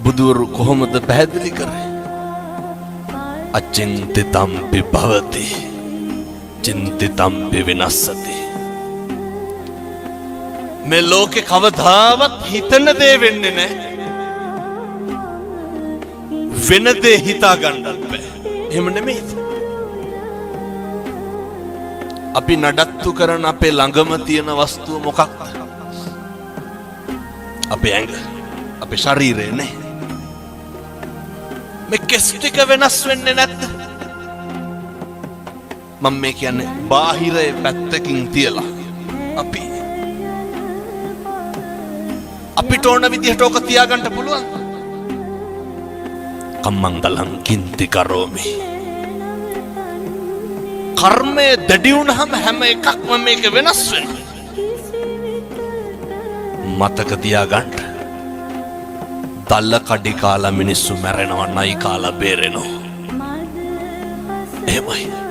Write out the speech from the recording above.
බුදුවරු කොහොමද පැහැදිලි කරේ? අචින්තිතම්පි භවති චින්තිතම්පි විනස්සති. මේ ලෝකේ කවදාවත් හිතන දේ වෙන්නේ නැහැ. වෙන දේ හිතා ගන්නත් බෑ. එහෙම නෙමෙයි. අපි නඩත්තු කරන අපේ ළඟම තියෙන වස්තුව මොකක්ද? අපේ ඇඟ, අපේ ශරීරය නේ. මේ කෙස් ටික වෙනස් වෙන්නේ නැද්ද? මම මේ කියන්නේ බාහිරයේ පැත්තකින් තියලා අපිට ඕන විදිහට ඕක තියාගන්න පුළුවන්. කම්මංගලං කින්ති කරෝමි. කර්මය දැඩි වුණාම හැම එකක්ම මේක වෙනස් වෙනවා. මතක තියාගන්න. දල්ල කඩි කාලා මිනිස්සු මැරෙනවා, නයි කාලා බේරෙනවා. එහෙමයි.